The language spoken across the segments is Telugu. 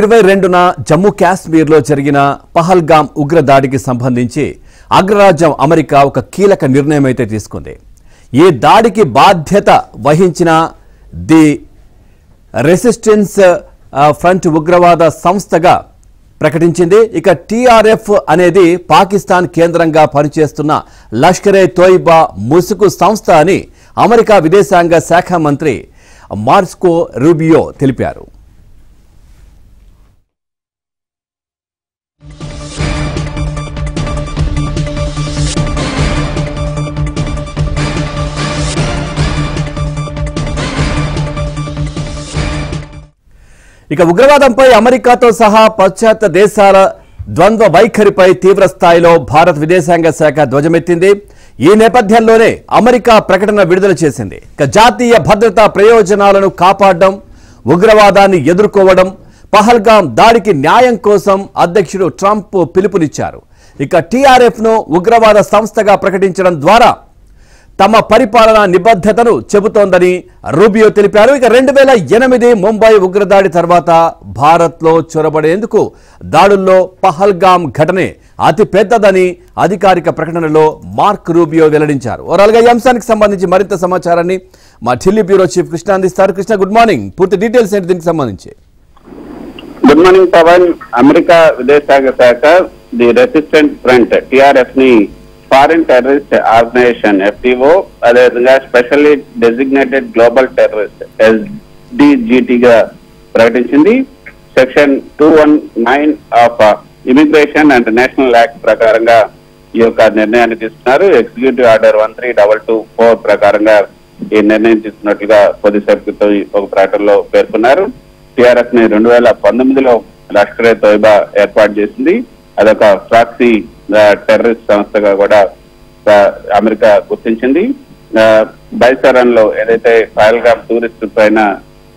22న జమ్మూ కాశ్మీర్లో జరిగిన పహల్గామ్ ఉగ్రదాడికి సంబంధించి అగ్రరాజ్యం అమెరికా ఒక కీలక నిర్ణయం అయితే తీసుకుంది. ఈ దాడికి బాధ్యత వహించిన ది రెసిస్టెన్స్ ఫ్రంట్ ఉగ్రవాద సంస్థగా ప్రకటించింది. ఇక టీఆర్ఎఫ్ అనేది పాకిస్తాన్ కేంద్రంగా పనిచేస్తున్న లష్కరే తోయిబా ముసుగు సంస్థ అని అమెరికా విదేశాంగ శాఖ మంత్రి మార్కో రూబియో తెలిపారు. ఇక ఉగ్రవాదంపై అమెరికాతో సహా పాశ్చాత్య దేశాల ద్వంద్వ వైఖరిపై తీవ్ర స్థాయిలో భారత విదేశాంగ శాఖ ధ్వజమెత్తింది. ఈ నేపథ్యంలోనే అమెరికా ప్రకటన విడుదల చేసింది. ఇక జాతీయ భద్రతా ప్రయోజనాలను కాపాడడం, ఉగ్రవాదాన్ని ఎదుర్కోవడం, పహల్గామ్ దాడికి న్యాయం కోసం అధ్యక్షుడు ట్రంప్ పిలుపునిచ్చారు. ఇక టీఆర్ఎఫ్ను ఉగ్రవాద సంస్థగా ప్రకటించడం ద్వారా తమ పరిపాలనా నిబద్ధతను చెబుతోందని రూబియో తెలిపారు. ఇక 2008 ముంబై ఉగ్రదాడి తర్వాత భారత్లో చొరబడేందుకు దాడుల్లో పహల్గామ్ ఘటనే అతి పెద్దదని అధికారిక ప్రకటనలో మార్క్ రూబియో వెల్లడించారు. ఓవరాల్గా ఈ అంశానికి సంబంధించి మరింత సమాచారాన్ని మా ఢిల్లీ బ్యూరో చీఫ్ కృష్ణ అందిస్తారు. Krishna, good morning. పూర్తి డీటెయిల్స్ ఏంటి దీనికి సంబంధించి? Good morning Pavan. అమెరికా విదేశాంగ శాఖ ది రెసిస్టెంట్ ఫ్రంట్ టిఆర్ఎఫ్ ని ఫారిన్ టెర్రరిస్ట్ ఆర్గనైజేషన్ ఎఫ్టిఓ, అదేవిధంగా specially designated global terrorist SDGT గా ప్రకటించింది. Section 219 of immigration and national act ప్రకారంగా ఈ యొక్క నిర్ణయాన్ని తీసుకున్నారు. ఎగ్జిక్యూటివ్ ఆర్డర్ 13224 ప్రకారంగా ఈ నిర్ణయం తీసుకున్నట్లుగా కొద్దిసేపు క్రితం ఒక ప్రకటనలో పేర్కొన్నారు. టిఆర్ఎఫ్ ని 2019లో లష్కరే తోయిబా ఏర్పాటు చేసింది. అదొక ప్రాక్సీ టెర్రరిస్ట్ సంస్థగా కూడా అమెరికా గుర్తించింది. బైసరన్ లో ఏదైతే పహల్గామ్ టూరిస్ట్ పైన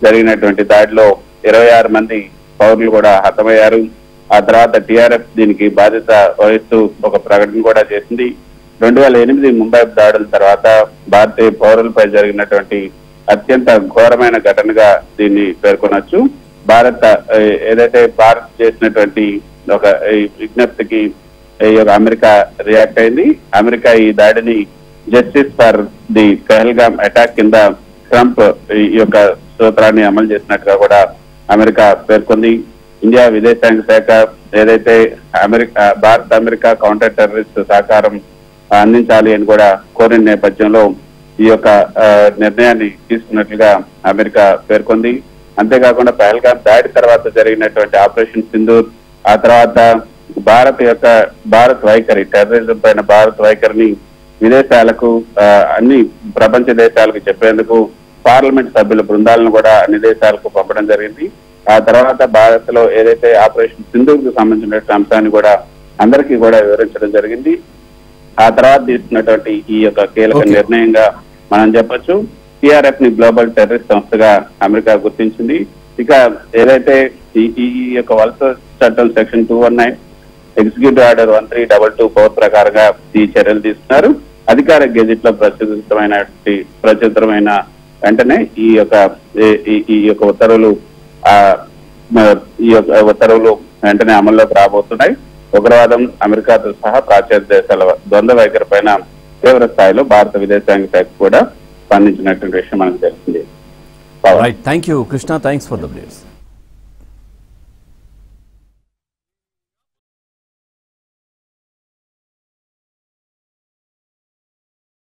జరిగినటువంటి దాడిలో 26 మంది పౌరులు కూడా హతమయ్యారు. ఆ తర్వాత టిఆర్ఎఫ్ దీనికి బాధ్యత వహిస్తూ ఒక ప్రకటన కూడా చేసింది. 2008 ముంబై దాడుల తర్వాత భారతీయ పౌరులపై జరిగినటువంటి అత్యంత ఘోరమైన ఘటనగా దీన్ని పేర్కొనొచ్చు. ఏదైతే భారత్ చేసినటువంటి ఒక విజ్ఞప్తికి అమెరికా రియాక్ట్ అయింది. అమెరికా ఈ దాడిని justice for the Pahalgam attack కింద ట్రంప్ ఈ యొక్క సూత్రాన్ని అమలు చేసినట్టుగా కూడా అమెరికా పేర్కొంది. ఇండియా విదేశాంగ శాఖ ఏదైతే భారత్ అమెరికా కౌంటర్ టెర్రరిస్ట్ సహకారం అందించాలి అని కూడా కోరిన నేపథ్యంలో ఈ యొక్క నిర్ణయాన్ని తీసుకున్నట్లుగా అమెరికా పేర్కొంది. అంతేకాకుండా పహల్గామ్ దాడి తర్వాత జరిగినటువంటి ఆపరేషన్ సింధూర్, ఆ తర్వాత భారత్ వైఖరి, టెర్రరిజం పైన భారత్ వైఖరిని విదేశాలకు అన్ని ప్రపంచ దేశాలకు చెప్పేందుకు పార్లమెంట్ సభ్యుల బృందాలను కూడా అన్ని దేశాలకు పంపడం జరిగింది. ఆ తర్వాత భారత్ లో ఏదైతే ఆపరేషన్ సింధూర్ కు సంబంధించిన అంశాన్ని కూడా అందరికీ కూడా వివరించడం జరిగింది. ఆ తర్వాత తీసుకున్నటువంటి ఈ యొక్క కీలక నిర్ణయంగా మనం చెప్పొచ్చు. టిఆర్ఎఫ్ ని గ్లోబల్ టెర్రరిస్ట్ సంస్థగా అమెరికా గుర్తించింది. ఇక ఏదైతే ఈ యొక్క వలస చట్టం సెక్షన్ 219 ఎగ్జిక్యూటివ్ ఆర్డర్ 13224 ప్రకారంగా ఈ చర్యలు తీసుకున్నారు. అధికార గెజిట్ లో ప్రచురితమైన వెంటనే ఈ యొక్క ఉత్తర్వులు వెంటనే అమల్లోకి రాబోతున్నాయి. ఉగ్రవాదం, అమెరికాతో సహా పాశ్చాత్య దేశాల ద్వంద్వ వైఖరి పైన తీవ్ర స్థాయిలో భారత విదేశాంగ శాఖ కూడా స్పందించినటువంటి విషయం మనకు తెలిసింది. Thank you Krishna, thanks for the updates.